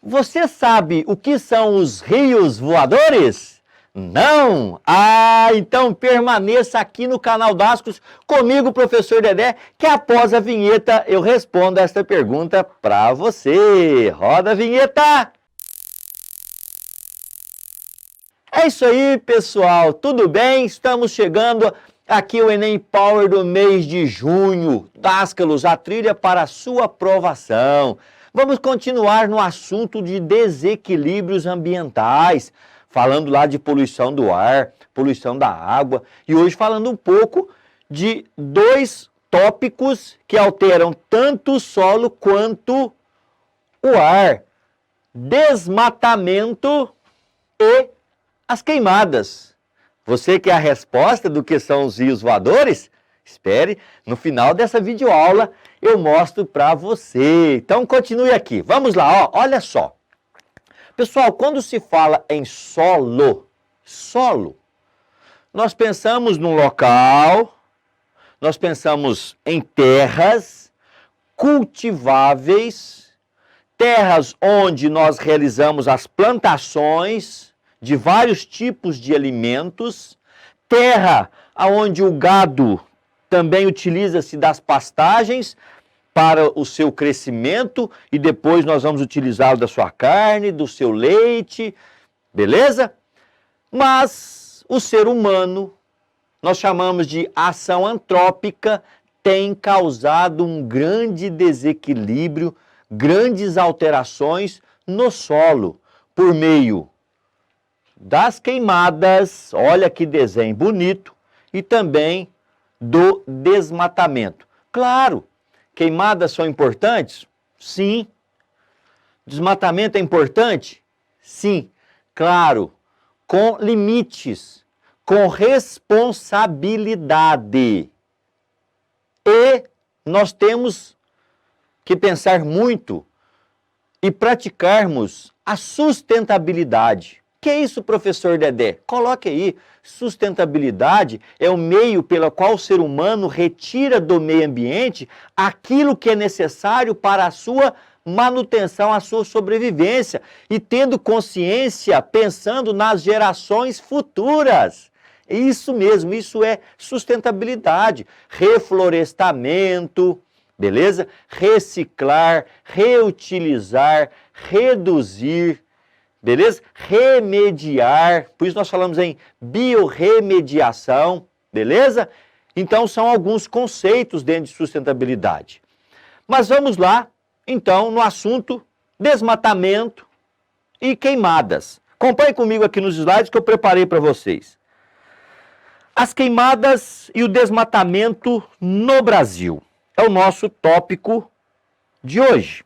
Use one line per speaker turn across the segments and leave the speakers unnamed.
Você sabe o que são os rios voadores? Não? Ah, então permaneça aqui no canal Dascos comigo, professor Dedé, que após a vinheta eu respondo esta pergunta para você. Roda a vinheta! É isso aí, pessoal. Tudo bem? Estamos chegando aqui o Enem Power do mês de junho. Dascalos, a trilha para a sua aprovação. Vamos continuar no assunto de desequilíbrios ambientais, falando lá de poluição do ar, poluição da água, e hoje falando um pouco de dois tópicos que alteram tanto o solo quanto o ar: desmatamento e as queimadas. Você quer a resposta do que são os rios voadores? Espere, no final dessa videoaula eu mostro para você. Então continue aqui. Vamos lá, ó, olha só. Pessoal, quando se fala em solo, nós pensamos num local, nós pensamos em terras cultiváveis, terras onde nós realizamos as plantações de vários tipos de alimentos, terra onde o gado também utiliza-se das pastagens para o seu crescimento e depois nós vamos utilizá-lo da sua carne, do seu leite, beleza? Mas o ser humano, nós chamamos de ação antrópica, tem causado um grande desequilíbrio, grandes alterações no solo, por meio das queimadas, olha que desenho bonito, e também do desmatamento. Claro, queimadas são importantes? Sim. Desmatamento é importante? Sim. Claro, com limites, com responsabilidade. E nós temos que pensar muito e praticarmos a sustentabilidade. Que é isso, professor Dedé? Coloque aí. Sustentabilidade é o meio pelo qual o ser humano retira do meio ambiente aquilo que é necessário para a sua manutenção, a sua sobrevivência. E tendo consciência, pensando nas gerações futuras. Isso mesmo, isso é sustentabilidade. Reflorestamento, beleza? Reciclar, reutilizar, reduzir. Beleza? Remediar, por isso nós falamos em biorremediação, beleza? Então são alguns conceitos dentro de sustentabilidade. Mas vamos lá, então, no assunto desmatamento e queimadas. Acompanhe comigo aqui nos slides que eu preparei para vocês. As queimadas e o desmatamento no Brasil é o nosso tópico de hoje.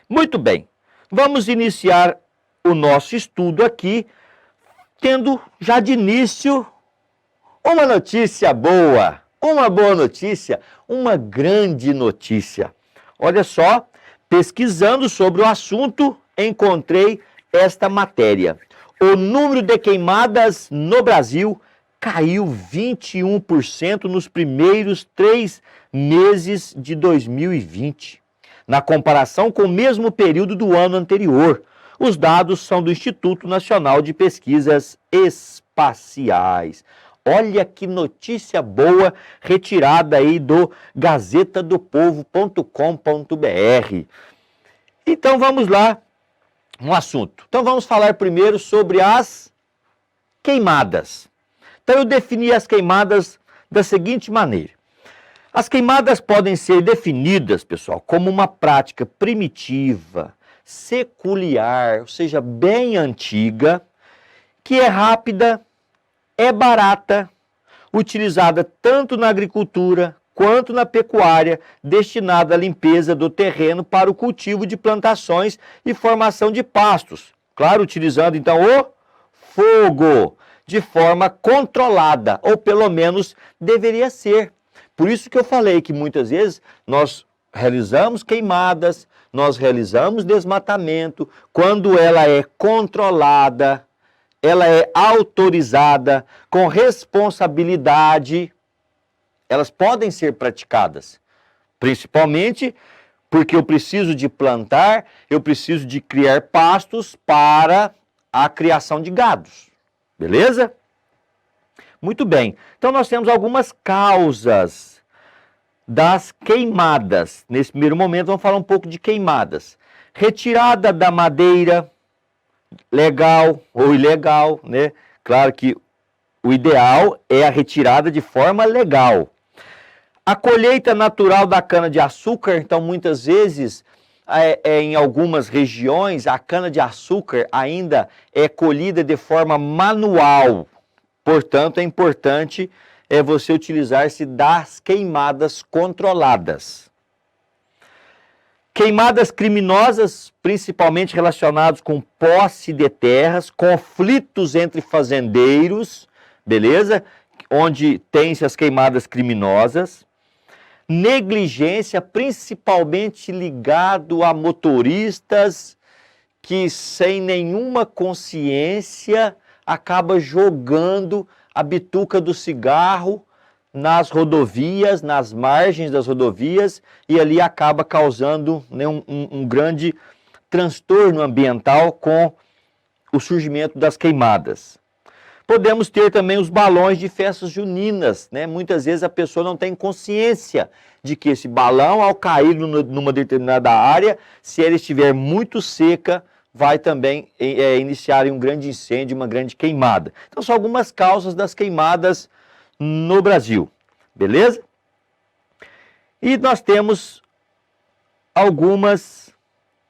Muito bem, vamos iniciar o nosso estudo aqui, tendo já de início uma notícia boa, uma boa notícia, uma grande notícia. Olha só, pesquisando sobre o assunto, encontrei esta matéria. O número de queimadas no Brasil caiu 21% nos primeiros 3 meses de 2020, na comparação com o mesmo período do ano anterior. Os dados são do Instituto Nacional de Pesquisas Espaciais. Olha que notícia boa, retirada aí do gazetadopovo.com.br. Então vamos lá no assunto. Então vamos falar primeiro sobre as queimadas. Então eu defini as queimadas da seguinte maneira. As queimadas podem ser definidas, pessoal, como uma prática primitiva, secular, ou seja, bem antiga, que é rápida, é barata, utilizada tanto na agricultura quanto na pecuária, destinada à limpeza do terreno para o cultivo de plantações e formação de pastos. Claro, utilizando então o fogo de forma controlada, ou pelo menos deveria ser. Por isso que eu falei que muitas vezes nós realizamos queimadas, nós realizamos desmatamento, quando ela é controlada, ela é autorizada, com responsabilidade, elas podem ser praticadas, principalmente porque eu preciso de plantar, eu preciso de criar pastos para a criação de gados. Beleza? Muito bem. Então nós temos algumas causas das queimadas. Nesse primeiro momento vamos falar um pouco de queimadas. Retirada da madeira, legal ou ilegal, né? Claro que o ideal é a retirada de forma legal. A colheita natural da cana-de-açúcar, então muitas vezes, em algumas regiões, a cana-de-açúcar ainda é colhida de forma manual. Portanto, é importante você utilizar-se das queimadas controladas. Queimadas criminosas, principalmente relacionadas com posse de terras, conflitos entre fazendeiros, beleza? Onde tem-se as queimadas criminosas. Negligência, principalmente ligado a motoristas que sem nenhuma consciência acaba jogando a bituca do cigarro nas rodovias, nas margens das rodovias, e ali acaba causando, né, um grande transtorno ambiental com o surgimento das queimadas. Podemos ter também os balões de festas juninas, né? Muitas vezes a pessoa não tem consciência de que esse balão, ao cair numa determinada área, se ela estiver muito seca, vai também iniciar um grande incêndio, uma grande queimada. Então são algumas causas das queimadas no Brasil, beleza? E nós temos algumas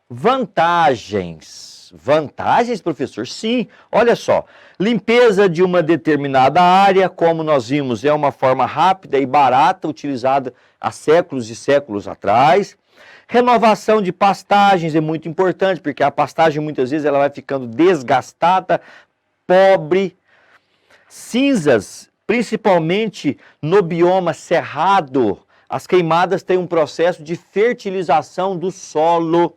vantagens. Vantagens, professor? Sim, olha só. Limpeza de uma determinada área, como nós vimos, é uma forma rápida e barata, utilizada há séculos e séculos atrás. Renovação de pastagens é muito importante, porque a pastagem muitas vezes ela vai ficando desgastada, pobre. Cinzas, principalmente no bioma cerrado, as queimadas têm um processo de fertilização do solo.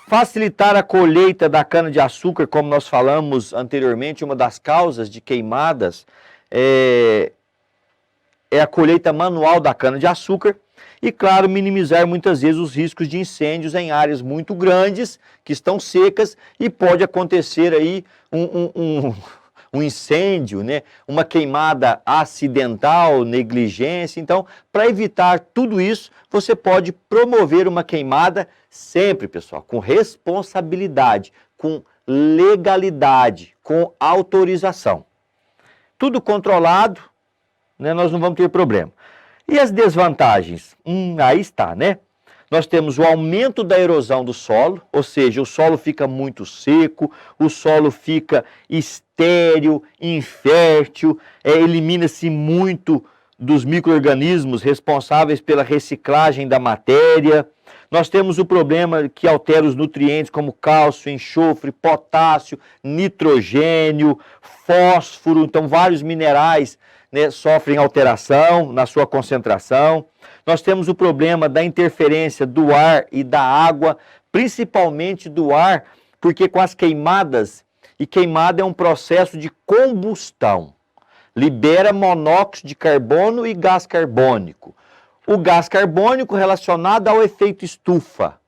Facilitar a colheita da cana-de-açúcar, como nós falamos anteriormente, uma das causas de queimadas é a colheita manual da cana-de-açúcar. E, claro, minimizar muitas vezes os riscos de incêndios em áreas muito grandes, que estão secas, e pode acontecer aí um incêndio, né? Uma queimada acidental, negligência. Então, para evitar tudo isso, você pode promover uma queimada sempre, pessoal, com responsabilidade, com legalidade, com autorização. Tudo controlado, né? Nós não vamos ter problema. E as desvantagens? Aí está, né? Nós temos o aumento da erosão do solo, ou seja, o solo fica muito seco, o solo fica estéril, infértil, elimina-se muito dos micro-organismos responsáveis pela reciclagem da matéria. Nós temos o problema que altera os nutrientes como cálcio, enxofre, potássio, nitrogênio, fósforo, então vários minerais, né, sofrem alteração na sua concentração. Nós temos o problema da interferência do ar e da água, principalmente do ar, porque com as queimadas, e queimada é um processo de combustão, libera monóxido de carbono e gás carbônico. O gás carbônico relacionado ao efeito estufa.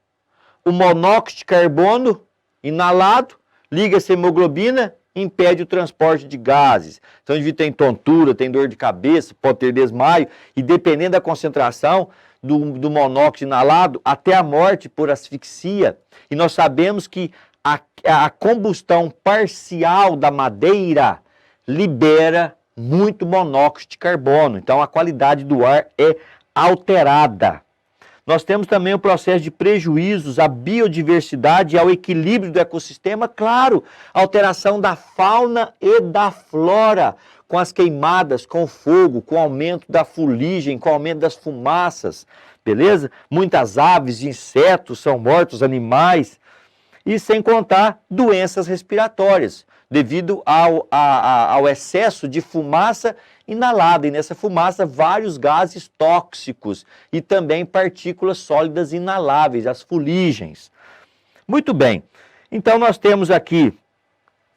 O monóxido de carbono inalado liga-se à hemoglobina, impede o transporte de gases. Então, o indivíduo tem tontura, tem dor de cabeça, pode ter desmaio, e dependendo da concentração do monóxido inalado, até a morte por asfixia. E nós sabemos que a combustão parcial da madeira libera muito monóxido de carbono. Então, a qualidade do ar é alterada. Nós temos também o processo de prejuízos à biodiversidade e ao equilíbrio do ecossistema, claro, alteração da fauna e da flora, com as queimadas, com o fogo, com o aumento da fuligem, com o aumento das fumaças, beleza? Muitas aves, insetos são mortos, animais, e sem contar doenças respiratórias, devido ao excesso de fumaça inalada, e nessa fumaça vários gases tóxicos e também partículas sólidas inaláveis, as fuligens. Muito bem, então nós temos aqui,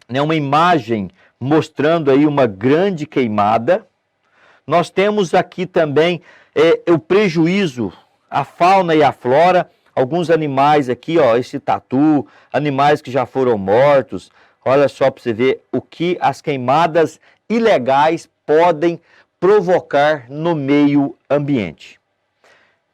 né, uma imagem mostrando aí uma grande queimada. Nós temos aqui também o prejuízo a fauna e a flora, alguns animais aqui, ó, esse tatu, animais que já foram mortos. Olha só para você ver o que as queimadas ilegais podem provocar no meio ambiente.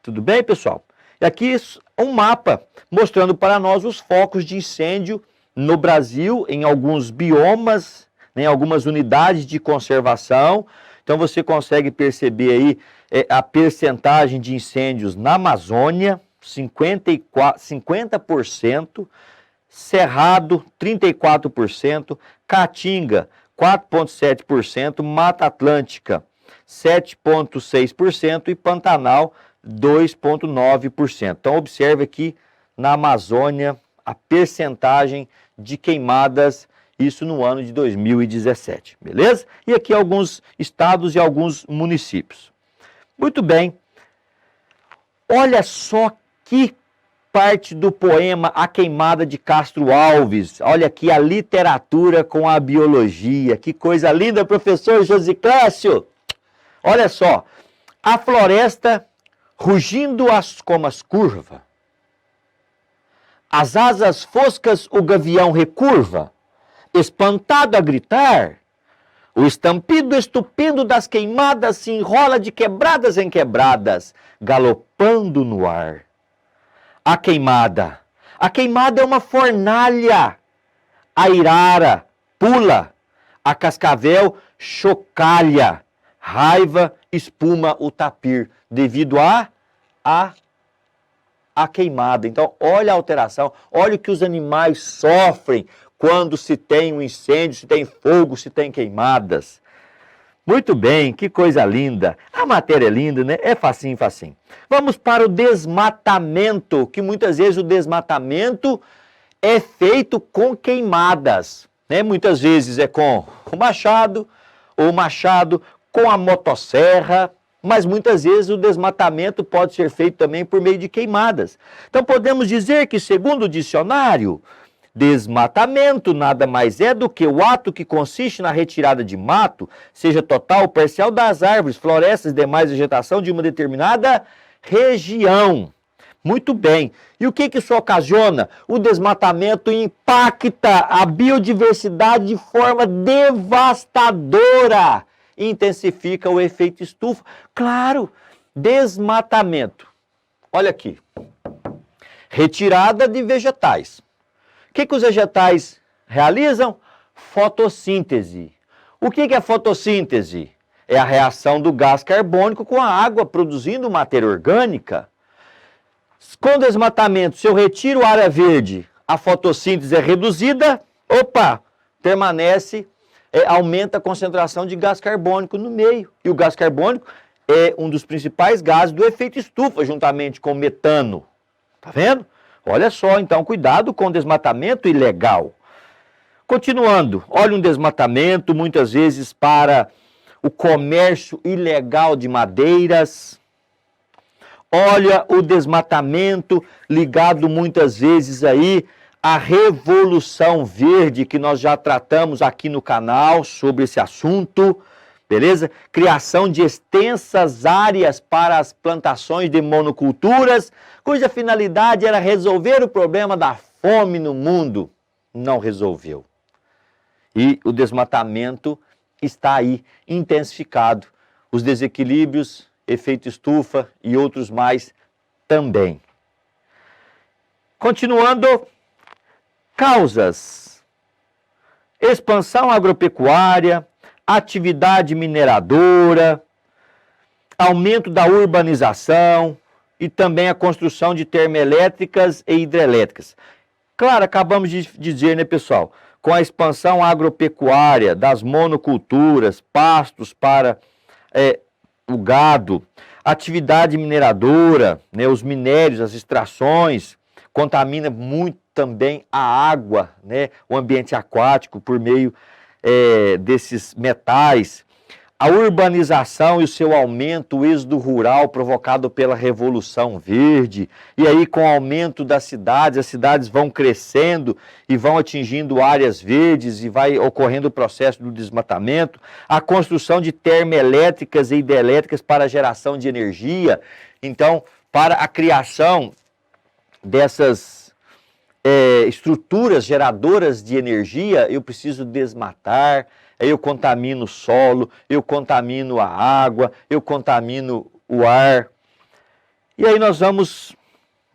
Tudo bem, pessoal? E aqui um mapa mostrando para nós os focos de incêndio no Brasil, em alguns biomas, em algumas unidades de conservação. Então você consegue perceber aí a percentagem de incêndios na Amazônia, 50%, Cerrado, 34%, Caatinga, 4,7%, Mata Atlântica, 7,6% e Pantanal, 2,9%. Então observe aqui na Amazônia a percentagem de queimadas, isso no ano de 2017, beleza? E aqui alguns estados e alguns municípios. Muito bem. Olha só que parte do poema A Queimada de Castro Alves. Olha aqui a literatura com a biologia. Que coisa linda, professor Josiclésio. Olha só. A floresta rugindo como as curva. As asas foscas o gavião recurva, espantado a gritar. O estampido estupendo das queimadas se enrola de quebradas em quebradas, galopando no ar. A queimada é uma fornalha. A irara pula, a cascavel chocalha, raiva espuma o tapir, devido à queimada. Então, olha a alteração, olha o que os animais sofrem quando se tem um incêndio, se tem fogo, se tem queimadas. Muito bem, que coisa linda. A matéria é linda, né? É facinho, facinho. Vamos para o desmatamento, que muitas vezes o desmatamento é feito com queimadas, né? Muitas vezes é com o machado, ou machado com a motosserra, mas muitas vezes o desmatamento pode ser feito também por meio de queimadas. Então podemos dizer que, segundo o dicionário, desmatamento nada mais é do que o ato que consiste na retirada de mato, seja total ou parcial, das árvores, florestas e demais vegetação de uma determinada região. Muito bem. E o que isso ocasiona? O desmatamento impacta a biodiversidade de forma devastadora e intensifica o efeito estufa. Claro, desmatamento. Olha aqui. Retirada de vegetais. O que os vegetais realizam? Fotossíntese. O que é fotossíntese? É a reação do gás carbônico com a água, produzindo matéria orgânica. Com desmatamento, se eu retiro a área verde, a fotossíntese é reduzida, permanece, aumenta a concentração de gás carbônico no meio. E o gás carbônico é um dos principais gases do efeito estufa, juntamente com o metano. Tá vendo? Olha só, então, cuidado com o desmatamento ilegal. Continuando, olha um desmatamento, muitas vezes para o comércio ilegal de madeiras. Olha o desmatamento ligado muitas vezes aí à Revolução Verde, que nós já tratamos aqui no canal sobre esse assunto. Beleza? Criação de extensas áreas para as plantações de monoculturas, cuja finalidade era resolver o problema da fome no mundo. Não resolveu. E o desmatamento está aí intensificado. Os desequilíbrios, efeito estufa e outros mais também. Continuando, causas. Expansão agropecuária, atividade mineradora, aumento da urbanização e também a construção de termoelétricas e hidrelétricas. Claro, acabamos de dizer, né, pessoal? Com a expansão agropecuária, das monoculturas, pastos para o gado, atividade mineradora, né, os minérios, as extrações, contamina muito também a água, né, o ambiente aquático por meio desses metais, a urbanização e o seu aumento, o êxodo rural provocado pela Revolução Verde, e aí com o aumento das cidades, as cidades vão crescendo e vão atingindo áreas verdes e vai ocorrendo o processo do desmatamento, a construção de termoelétricas e hidrelétricas para a geração de energia. Então, para a criação dessas estruturas geradoras de energia, eu preciso desmatar, aí eu contamino o solo, eu contamino a água, eu contamino o ar. E aí nós vamos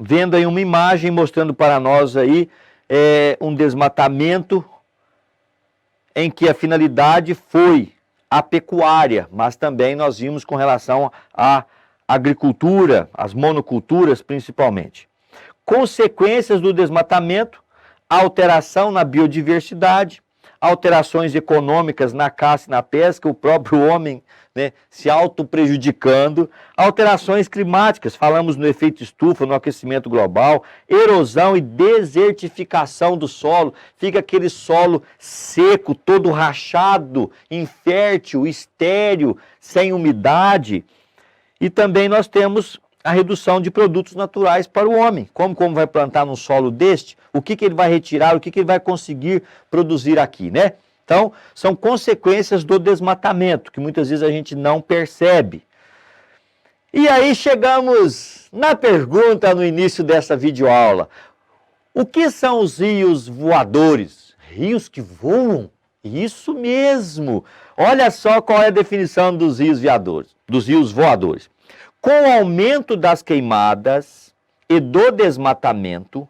vendo aí uma imagem mostrando para nós aí um desmatamento em que a finalidade foi a pecuária, mas também nós vimos com relação à agricultura, as monoculturas principalmente. Consequências do desmatamento, alteração na biodiversidade, alterações econômicas na caça e na pesca, o próprio homem, né, se auto-prejudicando, alterações climáticas, falamos no efeito estufa, no aquecimento global, erosão e desertificação do solo, fica aquele solo seco, todo rachado, infértil, estéril, sem umidade. E também nós temos a redução de produtos naturais para o homem. Como vai plantar num solo deste? O que ele vai retirar? O que ele vai conseguir produzir aqui, né? Então, são consequências do desmatamento, que muitas vezes a gente não percebe. E aí chegamos na pergunta no início dessa videoaula. O que são os rios voadores? Rios que voam? Isso mesmo! Olha só qual é a definição dos rios voadores. Com o aumento das queimadas e do desmatamento,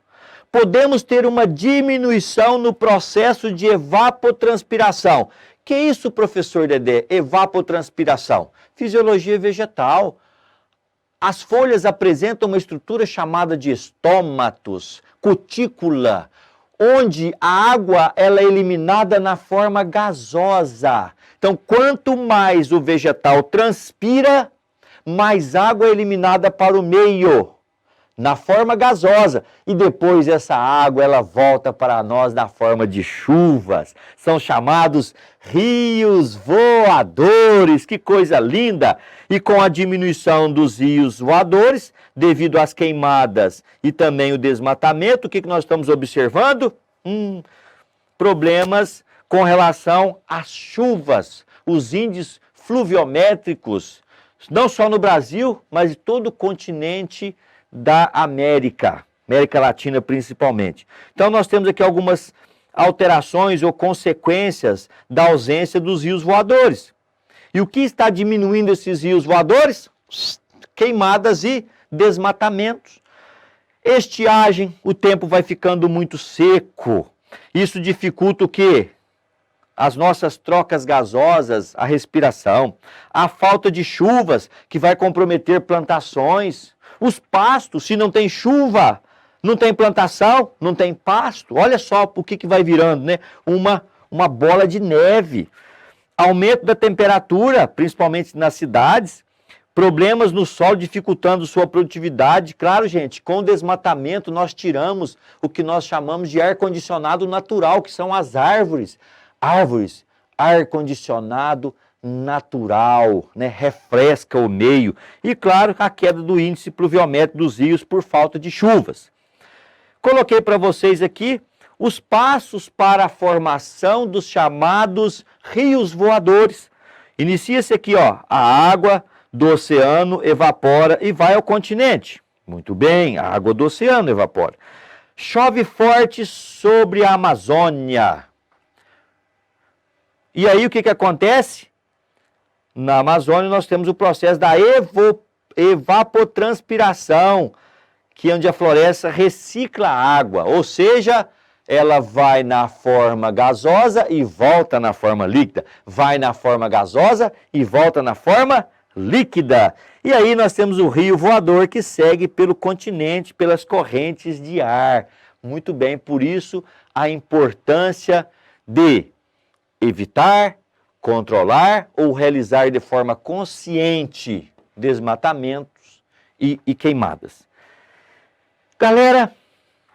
podemos ter uma diminuição no processo de evapotranspiração. Que é isso, professor Dedé? Evapotranspiração. Fisiologia vegetal. As folhas apresentam uma estrutura chamada de estômatos, cutícula, onde a água ela é eliminada na forma gasosa. Então, quanto mais o vegetal transpira, mais água é eliminada para o meio, na forma gasosa. E depois essa água ela volta para nós na forma de chuvas. São chamados rios voadores. Que coisa linda! E com a diminuição dos rios voadores, devido às queimadas e também o desmatamento, o que nós estamos observando? Problemas com relação às chuvas, os índices fluviométricos, não só no Brasil, mas em todo o continente da América Latina principalmente. Então nós temos aqui algumas alterações ou consequências da ausência dos rios voadores. E o que está diminuindo esses rios voadores? Queimadas e desmatamentos. Estiagem, o tempo vai ficando muito seco. Isso dificulta o quê? As nossas trocas gasosas, a respiração, a falta de chuvas, que vai comprometer plantações, os pastos, se não tem chuva, não tem plantação, não tem pasto. Olha só o que vai virando, né? Uma bola de neve. Aumento da temperatura, principalmente nas cidades, problemas no solo dificultando sua produtividade. Claro, gente, com o desmatamento nós tiramos o que nós chamamos de ar-condicionado natural, que são as árvores. Árvores, ar-condicionado natural, né? Refresca o meio. E, claro, a queda do índice pluviométrico dos rios por falta de chuvas. Coloquei para vocês aqui os passos para a formação dos chamados rios voadores. Inicia-se aqui, ó, a água do oceano evapora e vai ao continente. Muito bem, a água do oceano evapora. Chove forte sobre a Amazônia. E aí o que acontece? Na Amazônia nós temos o processo da evapotranspiração, que é onde a floresta recicla a água, ou seja, ela vai na forma gasosa e volta na forma líquida. Vai na forma gasosa e volta na forma líquida. E aí nós temos o rio voador que segue pelo continente, pelas correntes de ar. Muito bem, por isso a importância de evitar, controlar ou realizar de forma consciente desmatamentos e queimadas. Galera,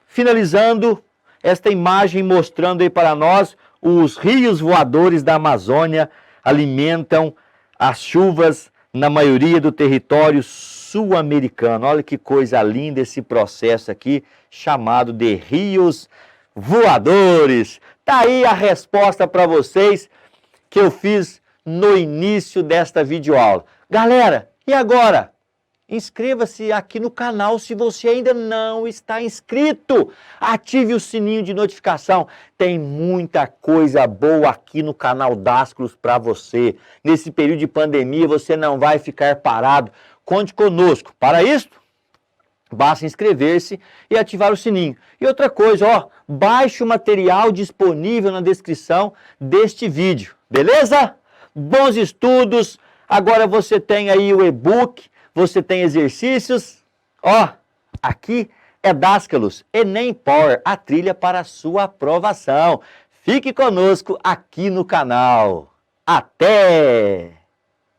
finalizando esta imagem mostrando aí para nós, os rios voadores da Amazônia alimentam as chuvas na maioria do território sul-americano. Olha que coisa linda esse processo aqui, chamado de rios voadores. Tá aí a resposta para vocês que eu fiz no início desta videoaula. Galera, e agora? inscreva-se aqui no canal se você ainda não está inscrito. Ative o sininho de notificação. Tem muita coisa boa aqui no canal Dasculos para você. Nesse período de pandemia você não vai ficar parado. Conte conosco. Para isso, basta inscrever-se e ativar o sininho. E outra coisa, ó, baixe o material disponível na descrição deste vídeo. Beleza? Bons estudos. Agora você tem aí o e-book. Você tem exercícios, ó, aqui é Dasculos, Enem Power, a trilha para a sua aprovação. Fique conosco aqui no canal. Até!